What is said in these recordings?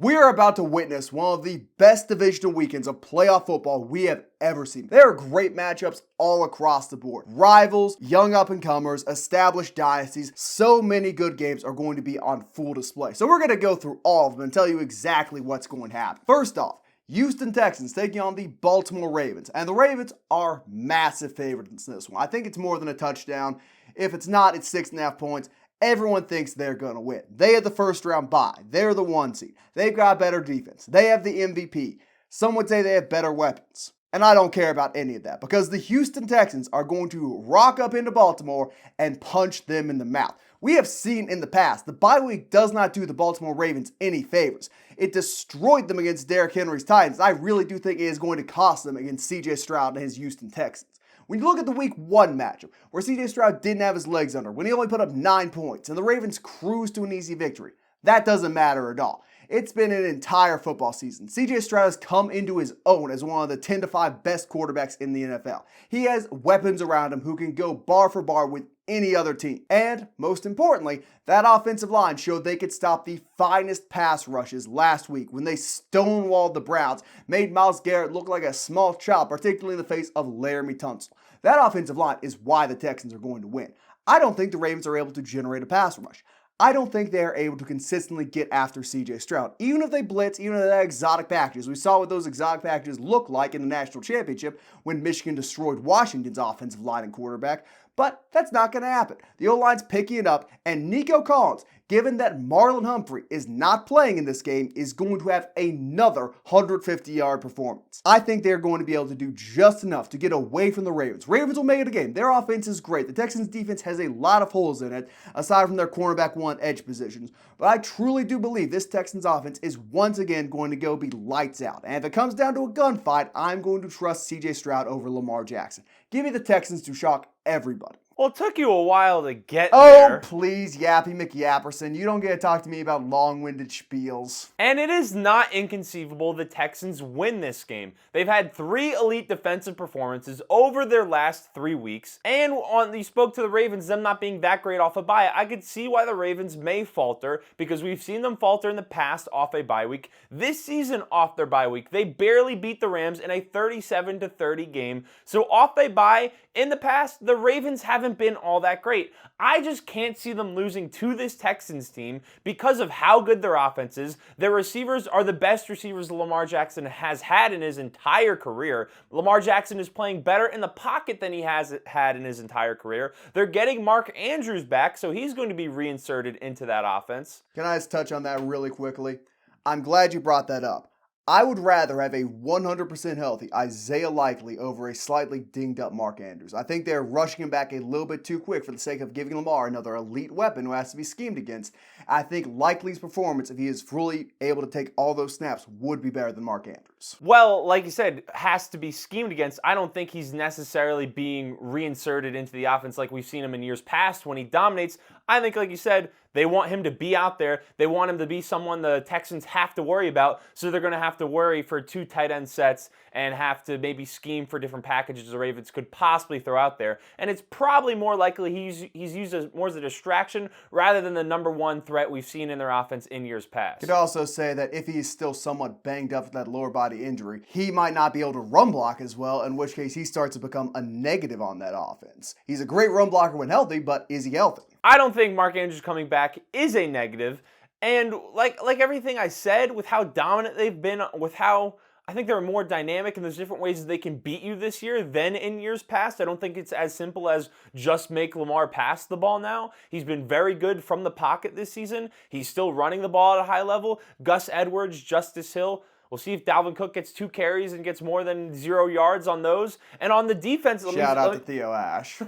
We are about to witness one of the best divisional weekends of playoff football we have ever seen. There are great matchups all across the board. Rivals, young up-and-comers, established dynasties, so many good games are going to be on full display. So we're going to go through all of them and tell you exactly what's going to happen. First off, Houston Texans taking on the Baltimore Ravens. And the Ravens are massive favorites in this one. I think it's more than a touchdown. If it's not, it's 6.5 points. Everyone thinks they're going to win. They had the first round bye. They're the 1 seed. They've got better defense. They have the MVP. Some would say they have better weapons. And I don't care about any of that because the Houston Texans are going to rock up into Baltimore and punch them in the mouth. We have seen in the past, the bye week does not do the Baltimore Ravens any favors. It destroyed them against Derrick Henry's Titans. I really do think it is going to cost them against C.J. Stroud and his Houston Texans. When you look at the week 1 matchup, where C.J. Stroud didn't have his legs under, when he only put up 9 points, and the Ravens cruised to an easy victory, that doesn't matter at all. It's been an entire football season. C.J. Stroud has come into his own as one of the 10-5 best quarterbacks in the NFL. He has weapons around him who can go bar for bar with any other team. And, most importantly, that offensive line showed they could stop the finest pass rushes last week when they stonewalled the Browns, made Myles Garrett look like a small child, particularly in the face of Laramie Tunsil. That offensive line is why the Texans are going to win. I don't think the Ravens are able to generate a pass rush. I don't think they are able to consistently get after C.J. Stroud. Even if they blitz, even if they have exotic packages. We saw what those exotic packages look like in the national championship when Michigan destroyed Washington's offensive line and quarterback. But that's not going to happen. The O-line's picking it up, and Nico Collins, given that Marlon Humphrey is not playing in this game, is going to have another 150-yard performance. I think they're going to be able to do just enough to get away from the Ravens. Ravens will make it a game. Their offense is great. The Texans' defense has a lot of holes in it, aside from their cornerback 1 edge positions. But I truly do believe this Texans offense is once again going to go be lights out. And if it comes down to a gunfight, I'm going to trust C.J. Stroud over Lamar Jackson. Give me the Texans to shock everybody. Well, it took you a while to get there. Oh, please, Yappy McYapperson. You don't get to talk to me about long-winded spiels. And it is not inconceivable the Texans win this game. They've had 3 elite defensive performances over their last 3 weeks. And you spoke to the Ravens, them not being that great off a bye. I could see why the Ravens may falter because we've seen them falter in the past off a bye week. This season off their bye week, they barely beat the Rams in a 37-30 game. So off a bye, in the past, the Ravens haven't been all that great. I just can't see them losing to this Texans team because of how good their offense is. Their receivers are the best receivers Lamar Jackson has had in his entire career. Lamar Jackson is playing better in the pocket than he has had in his entire career. They're getting Mark Andrews back, so he's going to be reinserted into that offense. Can I just touch on that really quickly? I'm glad you brought that up. I would rather have a 100% healthy Isaiah Likely over a slightly dinged up Mark Andrews. I think they're rushing him back a little bit too quick for the sake of giving Lamar another elite weapon who has to be schemed against. I think Likely's performance, if he is fully able to take all those snaps, would be better than Mark Andrews. Well, like you said, has to be schemed against. I don't think he's necessarily being reinserted into the offense like we've seen him in years past when he dominates. I think, like you said, they want him to be out there. They want him to be someone the Texans have to worry about, so they're going to have to worry for 2 tight end sets and have to maybe scheme for different packages the Ravens could possibly throw out there. And it's probably more likely he's used more as a distraction rather than the number 1 threat we've seen in their offense in years past. Could also say that if he's still somewhat banged up with that lower body injury, he might not be able to run block as well, in which case he starts to become a negative on that offense. He's a great run blocker when healthy, but is he healthy? I don't think Mark Andrews coming back is a negative. And like everything I said, with how dominant they've been, with how I think they're more dynamic and there's different ways that they can beat you this year than in years past. I don't think it's as simple as just make Lamar pass the ball now. He's been very good from the pocket this season. He's still running the ball at a high level. Gus Edwards, Justice Hill. We'll see if Dalvin Cook gets 2 carries and gets more than 0 yards on those. And on the defense... Shout out to Theo Ash.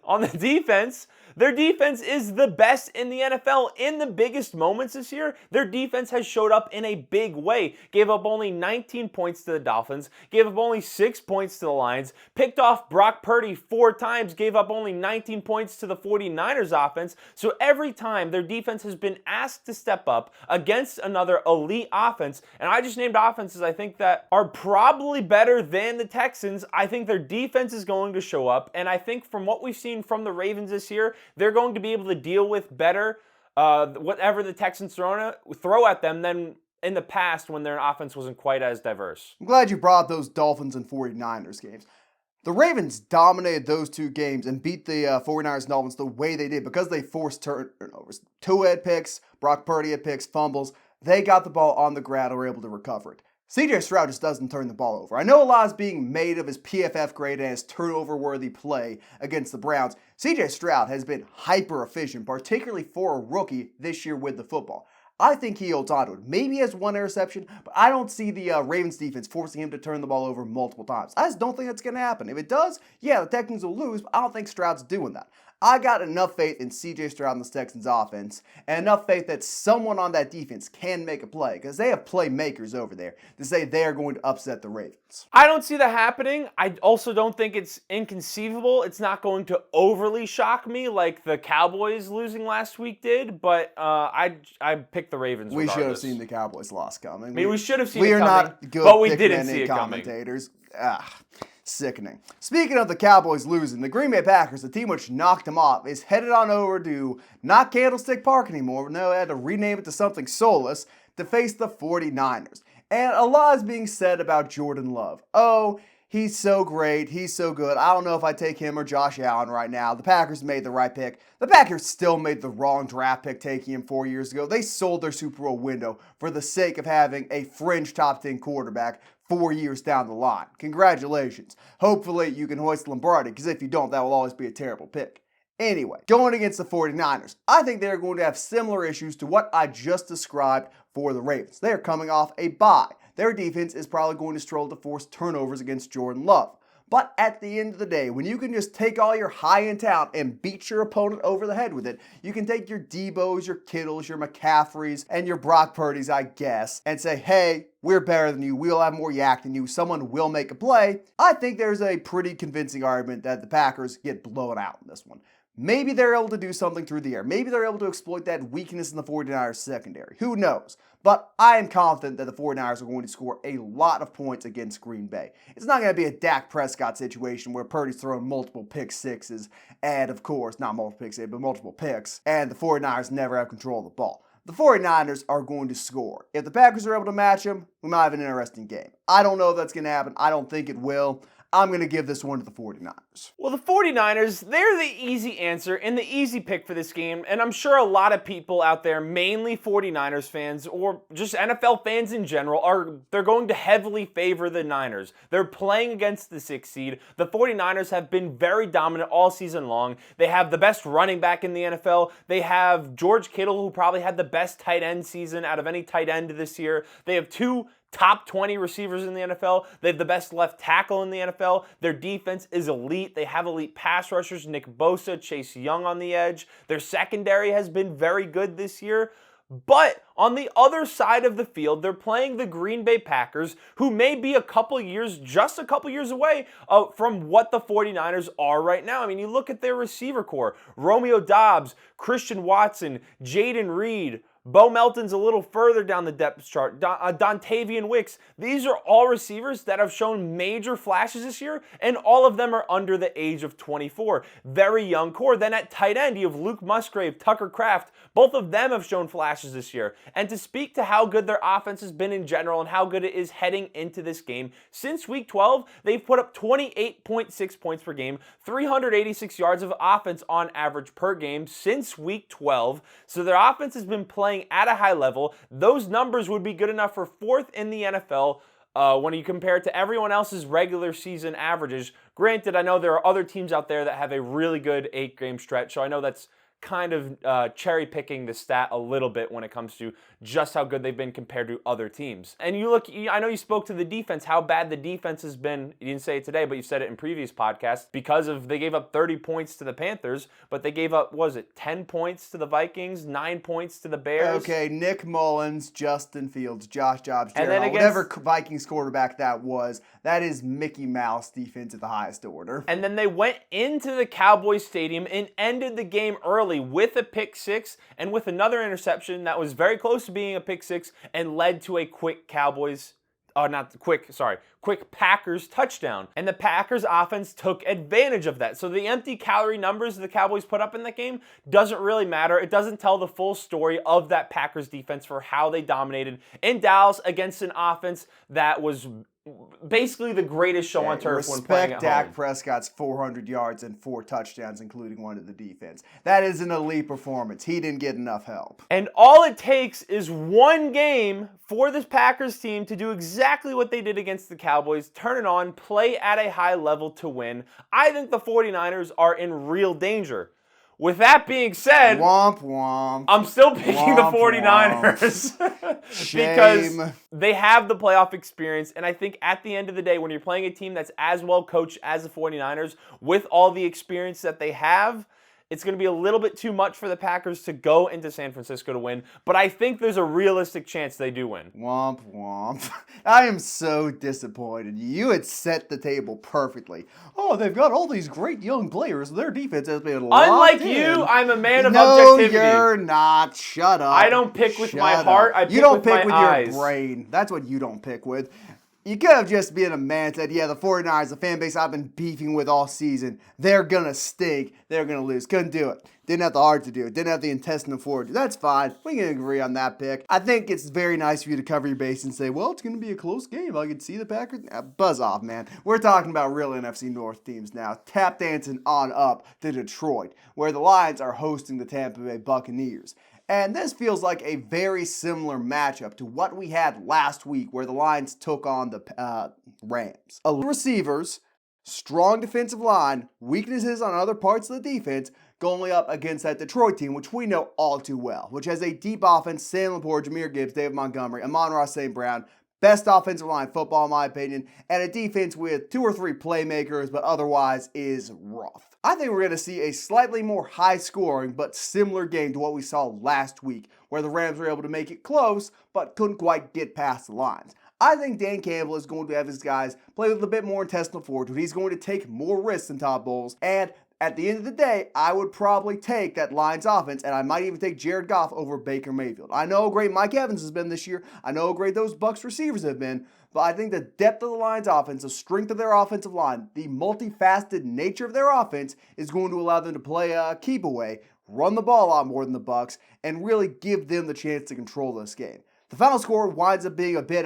On the defense... Their defense is the best in the NFL in the biggest moments this year. Their defense has showed up in a big way. Gave up only 19 points to the Dolphins, gave up only 6 points to the Lions, picked off Brock Purdy 4 times, gave up only 19 points to the 49ers offense. So every time their defense has been asked to step up against another elite offense, and I just named offenses I think that are probably better than the Texans. I think their defense is going to show up, and I think from what we've seen from the Ravens this year, they're going to be able to deal with better whatever the Texans throw at them than in the past when their offense wasn't quite as diverse. I'm glad you brought up those Dolphins and 49ers games. The Ravens dominated those two games and beat the 49ers and Dolphins the way they did because they forced turnovers. Tua had picks, Brock Purdy had picks, fumbles. They got the ball on the ground and were able to recover it. CJ Stroud just doesn't turn the ball over. I know a lot is being made of his PFF grade and his turnover-worthy play against the Browns. CJ Stroud has been hyper-efficient, particularly for a rookie this year with the football. I think he holds on to it. Maybe he has one interception, but I don't see the Ravens defense forcing him to turn the ball over multiple times. I just don't think that's going to happen. If it does, yeah, the Texans will lose, but I don't think Stroud's doing that. I got enough faith in CJ Stroud and the Texans offense, and enough faith that someone on that defense can make a play, because they have playmakers over there to say they are going to upset the Ravens. I don't see that happening. I also don't think it's inconceivable. It's not going to overly shock me like the Cowboys losing last week did, but I picked the Ravens regardless. We should have seen the Cowboys loss coming. I mean, we should have seen it coming, not good, but we didn't see it commentators. Sickening. Speaking of the Cowboys losing, the Green Bay Packers, the team which knocked them off, is headed on over to not Candlestick Park anymore. No, they had to rename it to something soulless to face the 49ers. And a lot is being said about Jordan Love. Oh, he's so great. He's so good. I don't know if I take him or Josh Allen right now. The Packers made the right pick. The Packers still made the wrong draft pick taking him 4 years ago. They sold their Super Bowl window for the sake of having a fringe top 10 quarterback 4 years down the line. Congratulations. Hopefully you can hoist Lombardi, because if you don't, that will always be a terrible pick. Anyway, going against the 49ers, I think they're going to have similar issues to what I just described for the Ravens. They are coming off a bye. Their defense is probably going to struggle to force turnovers against Jordan Love. But at the end of the day, when you can just take all your high-end talent and beat your opponent over the head with it, you can take your Debos, your Kittles, your McCaffreys, and your Brock Purdys, I guess, and say, hey, we're better than you, we'll have more yak than you, someone will make a play. I think there's a pretty convincing argument that the Packers get blown out in this one. Maybe they're able to do something through the air. Maybe they're able to exploit that weakness in the 49ers secondary. Who knows? But I am confident that the 49ers are going to score a lot of points against Green Bay. It's not going to be a Dak Prescott situation where Purdy's throwing multiple pick sixes and, of course, not multiple pick sixes, but multiple picks, and the 49ers never have control of the ball. The 49ers are going to score. If the Packers are able to match them, we might have an interesting game. I don't know if that's going to happen. I don't think it will. I'm going to give this one to the 49ers. Well, the 49ers, they're the easy answer and the easy pick for this game, and I'm sure a lot of people out there, mainly 49ers fans or just NFL fans in general, they're going to heavily favor the Niners. They're playing against the 6th seed. The 49ers have been very dominant all season long. They have the best running back in the NFL. They have George Kittle, who probably had the best tight end season out of any tight end this year. They have two top 20 receivers in the NFL. They have the best left tackle in the NFL. Their defense is elite. They have elite pass rushers, Nick Bosa, Chase Young on the edge. Their secondary has been very good this year. But on the other side of the field, they're playing the Green Bay Packers, who may be just a couple years away from what the 49ers are right now. I mean, you look at their receiver core: Romeo Doubs, Christian Watson, Jaden Reed, Bo Melton's a little further down the depth chart. Dontavian Wicks. These are all receivers that have shown major flashes this year, and all of them are under the age of 24. Very young core. Then at tight end, you have Luke Musgrave, Tucker Kraft. Both of them have shown flashes this year. And to speak to how good their offense has been in general and how good it is heading into this game, since Week 12, they've put up 28.6 points per game, 386 yards of offense on average per game since Week 12. So their offense has been playing at a high level. Those numbers would be good enough for 4th in the NFL when you compare it to everyone else's regular season averages. Granted, I know there are other teams out there that have a really good 8-game stretch, so I know that's kind of cherry picking the stat a little bit when it comes to just how good they've been compared to other teams. And you look, I know you spoke to the defense, how bad the defense has been. You didn't say it today, but you said it in previous podcasts, because they gave up 30 points to the Panthers, but they gave up, 10 points to the Vikings, 9 points to the Bears. Okay, Nick Mullins, Justin Fields, Josh Dobbs, and then whatever Vikings quarterback that was, that is Mickey Mouse defense at the highest order. And then they went into the Cowboys Stadium and ended the game early with a pick six and with another interception that was very close to being a pick six and led to a quick Cowboys quick Packers touchdown. And the Packers offense took advantage of that. So the empty calorie numbers the Cowboys put up in that game doesn't really matter. It doesn't tell the full story of that Packers defense for how they dominated in Dallas against an offense that was basically the greatest show on turf when playing at home. Respect Dak Prescott's 400 yards and 4 touchdowns, including one to the defense. That is an elite performance. He didn't get enough help. And all it takes is one game for this Packers team to do exactly what they did against the Cowboys, turn it on, play at a high level to win. I think the 49ers are in real danger. With that being said, womp womp. I'm still picking the 49ers because they have the playoff experience. And I think at the end of the day, when you're playing a team that's as well coached as the 49ers, with all the experience that they have, it's going to be a little bit too much for the Packers to go into San Francisco to win. But I think there's a realistic chance they do win. Womp womp. I am so disappointed. You had set the table perfectly. Oh, they've got all these great young players. Their defense has been locked Unlike in. you, I'm a man of objectivity. No, you're not. Shut up. I don't pick with my heart. I pick with my eyes. You don't pick with your brain. That's what you don't pick with. You could have just been a man and said, yeah, the 49ers, the fan base I've been beefing with all season, they're going to stink. They're going to lose. Couldn't do it. Didn't have the heart to do it. Didn't have the intestinal fortitude. That's fine. We can agree on that pick. I think it's very nice for you to cover your base and say, well, it's going to be a close game. I can see the Packers. Buzz off, man. We're talking about real NFC North teams now. Tap dancing on up to Detroit, where the Lions are hosting the Tampa Bay Buccaneers. And this feels like a very similar matchup to what we had last week where the Lions took on the Rams. Receivers, strong defensive line, weaknesses on other parts of the defense, going up against that Detroit team, which we know all too well, which has a deep offense, Sam Laporte, Jahmyr Gibbs, David Montgomery, Amon-Ra St. Brown, best offensive line in football in my opinion, and a defense with 2 or 3 playmakers, but otherwise is rough. I think we're going to see a slightly more high-scoring but similar game to what we saw last week, where the Rams were able to make it close but couldn't quite get past the lines. I think Dan Campbell is going to have his guys play with a bit more intestinal fortitude. He's going to take more risks than Todd Bowles, and at the end of the day, I would probably take that Lions offense, and I might even take Jared Goff over Baker Mayfield. I know how great Mike Evans has been this year. I know how great those Bucs receivers have been. But I think the depth of the Lions offense, the strength of their offensive line, the multifaceted nature of their offense is going to allow them to play keep away, run the ball a lot more than the Bucs, and really give them the chance to control this game. The final score winds up being a bit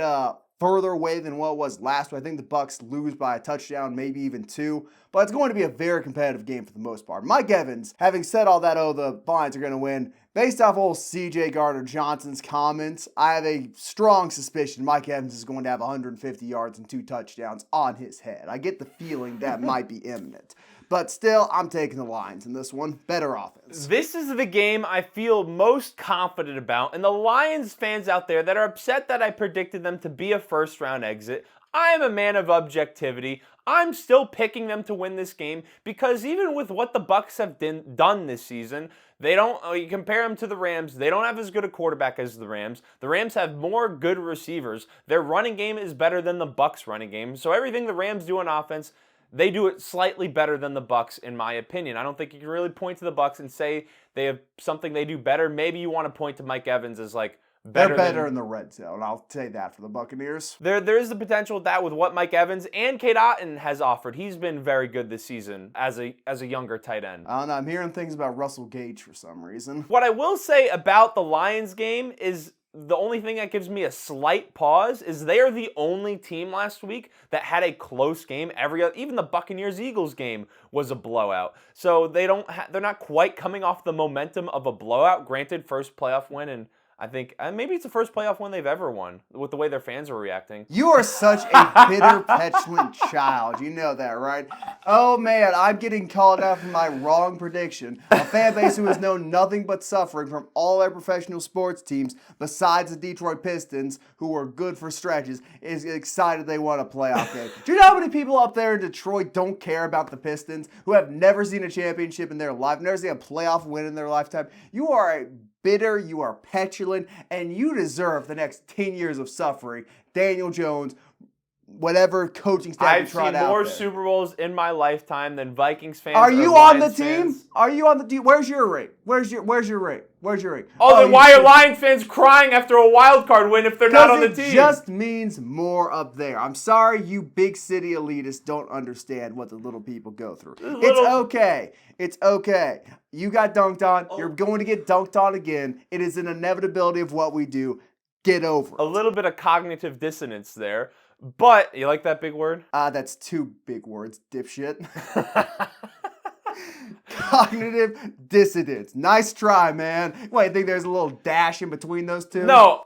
further away than what it was last week. I think the Bucs lose by a touchdown, maybe even 2. But it's going to be a very competitive game for the most part. Mike Evans, having said all that, the Lions are going to win, based off old C.J. Gardner-Johnson's comments, I have a strong suspicion Mike Evans is going to have 150 yards and 2 touchdowns on his head. I get the feeling that might be imminent. But still, I'm taking the Lions in this one. Better offense. This is the game I feel most confident about, and the Lions fans out there that are upset that I predicted them to be a first-round exit, I am a man of objectivity. I'm still picking them to win this game because even with what the Bucs have done this season, you compare them to the Rams, they don't have as good a quarterback as the Rams. The Rams have more good receivers. Their running game is better than the Bucs' running game. So everything the Rams do on offense, they do it slightly better than the Bucs, in my opinion. I don't think you can really point to the Bucs and say they have something they do better. Maybe you want to point to Mike Evans as like They're better in the red zone. I'll say that for the Buccaneers. There is the potential with that with what Mike Evans and Cade Otton has offered. He's been very good this season as a younger tight end. I don't know. I'm hearing things about Russell Gage for some reason. What I will say about the Lions game is the only thing that gives me a slight pause is they are the only team last week that had a close game. Even the Buccaneers-Eagles game was a blowout. So they're not quite coming off the momentum of a blowout. Granted, first playoff win, and I think maybe it's the first playoff win they've ever won with the way their fans are reacting. You are such a bitter, petulant child. You know that, right? Oh, man, I'm getting called out for my wrong prediction. A fan base who has known nothing but suffering from all their professional sports teams, besides the Detroit Pistons, who are good for stretches, is excited they won a playoff game. Do you know how many people up there in Detroit don't care about the Pistons, who have never seen a championship in their life, never seen a playoff win in their lifetime? You are a bitter, you are petulant, and you deserve the next 10 years of suffering. Daniel Jones, whatever coaching staff you tried out there. I've seen more Super Bowls in my lifetime than Vikings fans. Are you on the team? Are you on the team? Where's your ring? Where's your ring? Where's your ring? Oh, then why are Lions fans crying after a wild card win if they're not on the team? It just means more up there. I'm sorry you big city elitists don't understand what the little people go through. It's okay. It's okay. You got dunked on. You're going to get dunked on again. It is an inevitability of what we do. Get over it. A little bit of cognitive dissonance there. But, you like that big word? That's 2 big words, dipshit. Cognitive dissonance. Nice try, man. What, you think there's a little dash in between those 2? No.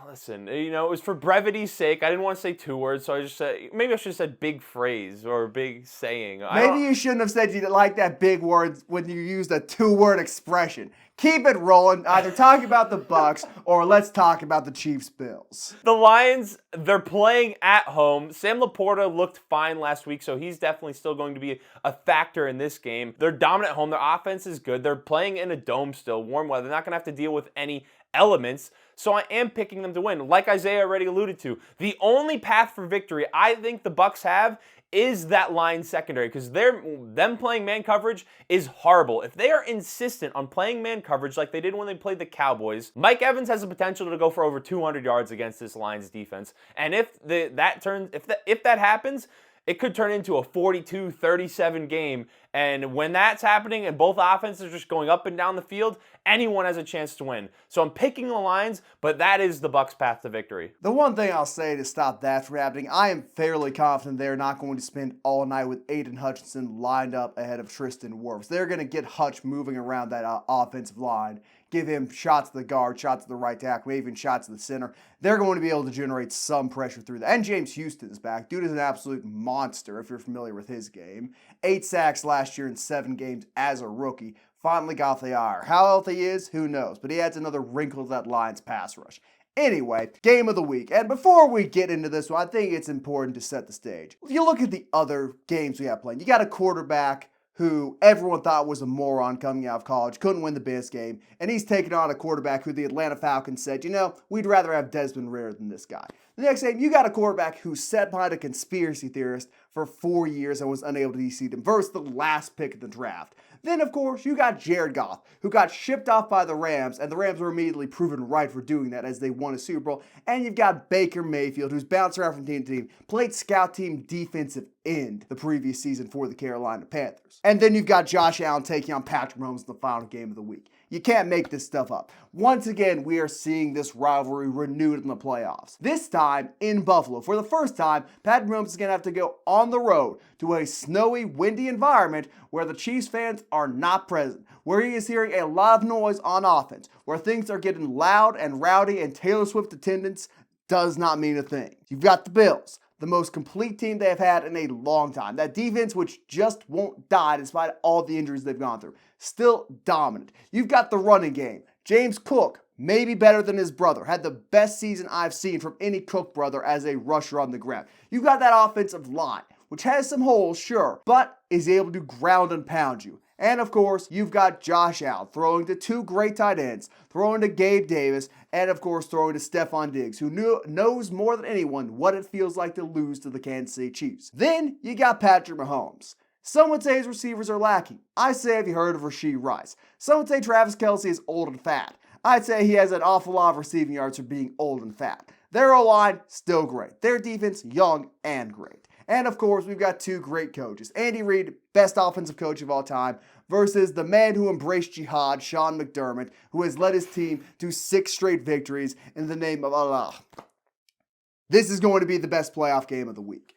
Listen, it was for brevity's sake. I didn't want to say 2 words, so I just said, maybe I should have said big phrase or big saying. Maybe you shouldn't have said you didn't like that big word when you used a 2-word expression. Keep it rolling. Either talk about the Bucs or let's talk about the Chiefs-Bills. The Lions, they're playing at home. Sam Laporta looked fine last week, so he's definitely still going to be a factor in this game. They're dominant at home. Their offense is good. They're playing in a dome still, warm weather. They're not going to have to deal with any elements, so I am picking them to win. Like Isaiah already alluded to, the only path for victory I think the Bucs have is that Lions secondary, because them playing man coverage is horrible. If they are insistent on playing man coverage like they did when they played the Cowboys, Mike Evans has the potential to go for over 200 yards against this Lions defense. And if that happens, it could turn into a 42-37 game. And when that's happening and both offenses are just going up and down the field, anyone has a chance to win. So I'm picking the Lions, but that is the Bucs' path to victory. The one thing I'll say to stop that from happening, I am fairly confident they're not going to spend all night with Aiden Hutchinson lined up ahead of Tristan Wirfs. They're going to get Hutch moving around that offensive line, give him shots to the guard, shots to the right tackle, maybe even shots to the center. They're going to be able to generate some pressure through that. And James Houston is back. Dude is an absolute monster if you're familiar with his game. 8 sacks last year in 7 games as a rookie. Finally got the ire. How healthy he is, who knows? But he adds another wrinkle to that Lions pass rush. Anyway, game of the week. And before we get into this one, I think it's important to set the stage. You look at the other games we have playing. You got a quarterback who everyone thought was a moron coming out of college, couldn't win the biggest game, and he's taking on a quarterback who the Atlanta Falcons said, we'd rather have Desmond Ridder than this guy. The next game, you got a quarterback who sat behind a conspiracy theorist for 4 years and was unable to defeat him versus the last pick of the draft. Then, of course, you got Jared Goff, who got shipped off by the Rams, and the Rams were immediately proven right for doing that as they won a Super Bowl. And you've got Baker Mayfield, who's bounced around from team to team, played scout team defensive end the previous season for the Carolina Panthers. And then you've got Josh Allen taking on Patrick Mahomes in the final game of the week. You can't make this stuff up. Once again, we are seeing this rivalry renewed in the playoffs. This time in Buffalo. For the first time, Patrick Mahomes is going to have to go on the road to a snowy, windy environment where the Chiefs fans are not present, where he is hearing a lot of noise on offense, where things are getting loud and rowdy and Taylor Swift attendance does not mean a thing. You've got the Bills, the most complete team they have had in a long time. That defense which just won't die despite all the injuries they've gone through. Still dominant. You've got the running game. James Cook, maybe better than his brother, had the best season I've seen from any Cook brother as a rusher on the ground. You've got that offensive line, which has some holes, sure, but is able to ground and pound you. And of course, you've got Josh Allen throwing to 2 great tight ends, throwing to Gabe Davis, and of course throwing to Stephon Diggs, who knows more than anyone what it feels like to lose to the Kansas City Chiefs. Then you got Patrick Mahomes. Some would say his receivers are lacking. I say, have you heard of Rashee Rice? Some would say Travis Kelce is old and fat. I'd say he has an awful lot of receiving yards for being old and fat. Their O-line, still great. Their defense, young and great. And of course, we've got 2 great coaches. Andy Reid, best offensive coach of all time, versus the man who embraced jihad, Sean McDermott, who has led his team to 6 straight victories in the name of Allah. This is going to be the best playoff game of the week.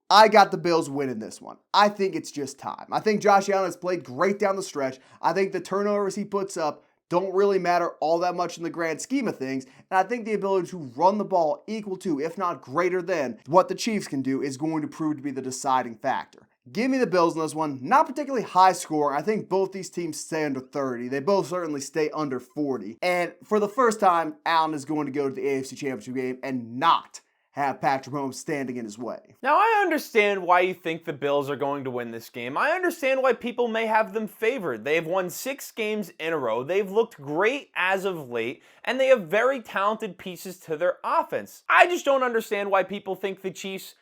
I got the Bills winning this one. I think it's just time. I think Josh Allen has played great down the stretch. I think the turnovers he puts up don't really matter all that much in the grand scheme of things. And I think the ability to run the ball equal to, if not greater than, what the Chiefs can do is going to prove to be the deciding factor. Give me the Bills in this one. Not particularly high scoring. I think both these teams stay under 30. They both certainly stay under 40. And for the first time, Allen is going to go to the AFC Championship game and not have Patrick Mahomes standing in his way. Now, I understand why you think the Bills are going to win this game. I understand why people may have them favored. They've won 6 games in a row. They've looked great as of late, and they have very talented pieces to their offense. I just don't understand why people think the Chiefs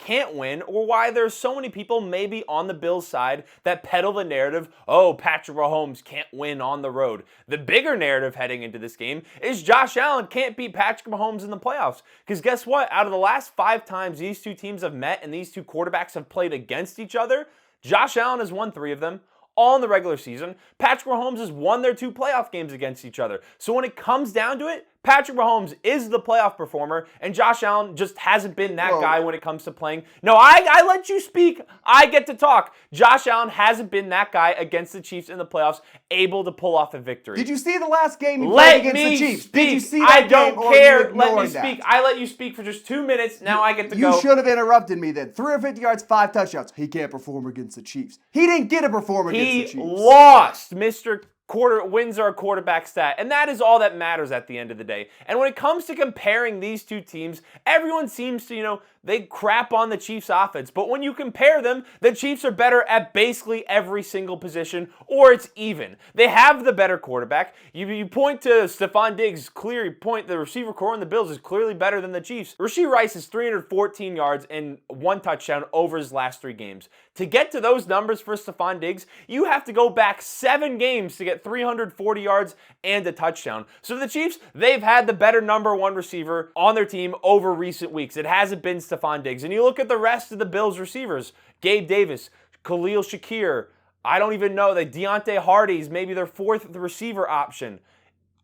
can't win, or why there's so many people maybe on the Bills side that peddle the narrative, oh, Patrick Mahomes can't win on the road. The bigger narrative heading into this game is Josh Allen can't beat Patrick Mahomes in the playoffs. Because guess what? Out of the last 5 times these two teams have met and these two quarterbacks have played against each other, Josh Allen has won 3 of them, all in the regular season. Patrick Mahomes has won their 2 playoff games against each other. So when it comes down to it, Patrick Mahomes is the playoff performer, and Josh Allen just hasn't been that guy when it comes to playing. No, I let you speak. I get to talk. Josh Allen hasn't been that guy against the Chiefs in the playoffs, able to pull off a victory. Did you see the last game he played against the Chiefs? Speak. Did you see that I don't game, care. Let me speak. I let you speak for just 2 minutes. Now I get to go. You should have interrupted me then. 350 yards, 5 touchdowns. He can't perform against the Chiefs. He didn't get to perform against the Chiefs. He lost, Mr. Wins are a quarterback stat, and that is all that matters at the end of the day. And when it comes to comparing these two teams, everyone seems to, they crap on the Chiefs' offense. But when you compare them, the Chiefs are better at basically every single position, or it's even. They have the better quarterback. You point to Stephon Diggs, clearly point the receiver core in the Bills is clearly better than the Chiefs. Rashee Rice is 314 yards and 1 touchdown over his last 3 games. To get to those numbers for Stephon Diggs, you have to go back 7 games to get 340 yards and a touchdown. So the Chiefs, they've had the better number 1 receiver on their team over recent weeks. It hasn't been Stephon Diggs. And you look at the rest of the Bills receivers, Gabe Davis, Khalil Shakir, I don't even know, that Deontay Hardy's maybe their 4th receiver option.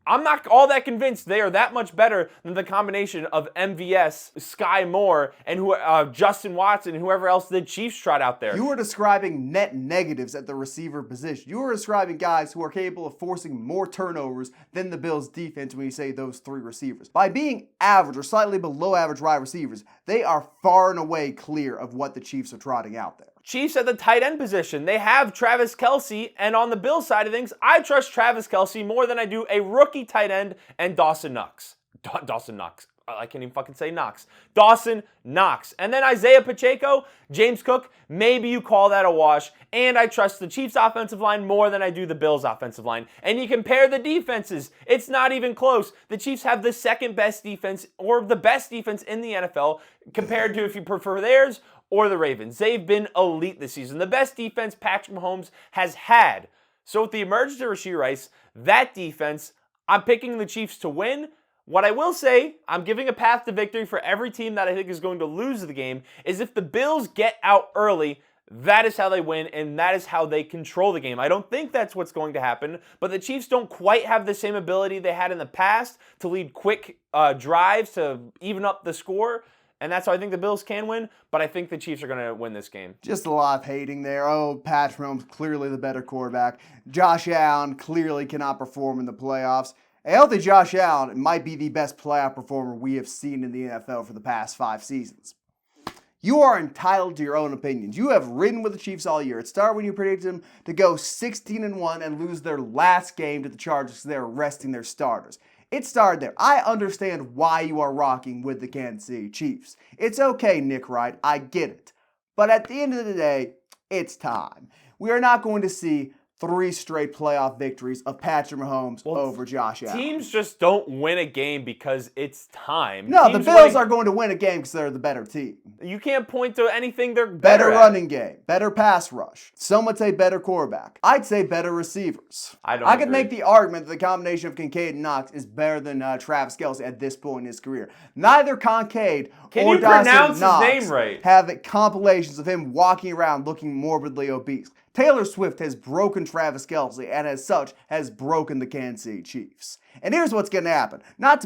I'm not all that convinced they are that much better than the combination of MVS, Sky Moore, and Justin Watson, and whoever else the Chiefs trot out there. You were describing net negatives at the receiver position. You were describing guys who are capable of forcing more turnovers than the Bills' defense when you say those 3 receivers. By being average or slightly below average wide receivers, they are far and away clear of what the Chiefs are trotting out there. Chiefs at the tight end position. They have Travis Kelce, and on the Bills side of things, I trust Travis Kelce more than I do a rookie tight end and Dawson Knox. I can't even fucking say Knox. Dawson Knox. And then Isaiah Pacheco, James Cook, maybe you call that a wash. And I trust the Chiefs offensive line more than I do the Bills offensive line. And you compare the defenses, it's not even close. The Chiefs have the 2nd best defense, or the best defense in the NFL, compared to, if you prefer theirs, or the Ravens. They've been elite this season. The best defense Patrick Mahomes has had. So with the emergence of Rashee Rice, that defense, I'm picking the Chiefs to win. What I will say, I'm giving a path to victory for every team that I think is going to lose the game, is if the Bills get out early, that is how they win, and that is how they control the game. I don't think that's what's going to happen, but the Chiefs don't quite have the same ability they had in the past to lead quick drives to even up the score. And that's how I think the Bills can win, but I think the Chiefs are going to win this game. Just a lot of hating there. Oh, Patrick Mahomes, clearly the better quarterback. Josh Allen clearly cannot perform in the playoffs. A healthy Josh Allen might be the best playoff performer we have seen in the NFL for the past 5 seasons. You are entitled to your own opinions. You have ridden with the Chiefs all year. It started when you predicted them to go 16-1 and lose their last game to the Chargers because they're resting their starters. It started there. I understand why you are rocking with the Kansas City Chiefs. It's okay, Nick Wright. I get it. But at the end of the day, it's time. We are not going to see 3 straight playoff victories of Patrick Mahomes over Josh Allen. Teams just don't win a game because it's time. No, the Bills are going to win a game because they're the better team. You can't point to anything they're better running game, better pass rush. Some would say better quarterback. I'd say better receivers. I could make the argument that the combination of Kincaid and Knox is better than Travis Kelce at this point in his career. Neither Kincaid or Dawson Knox have compilations of him walking around looking morbidly obese. Taylor Swift has broken Travis Kelce, and as such, has broken the Kansas City Chiefs. And here's what's going to happen. I'm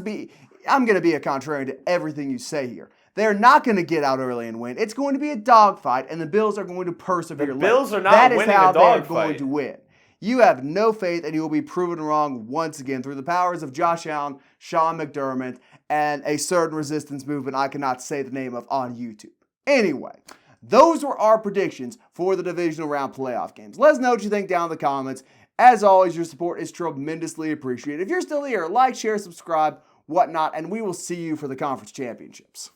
going to be a contrarian to everything you say here. They're not going to get out early and win. It's going to be a dogfight, and the Bills are going to persevere. The Bills are not winning a dogfight. That is how they're going to win. You have no faith, and you will be proven wrong once again through the powers of Josh Allen, Sean McDermott, and a certain resistance movement I cannot say the name of on YouTube. Anyway, those were our predictions for the divisional round playoff games. Let us know what you think down in the comments. As always, your support is tremendously appreciated. If you're still here, like, share, subscribe, whatnot, and we will see you for the conference championships.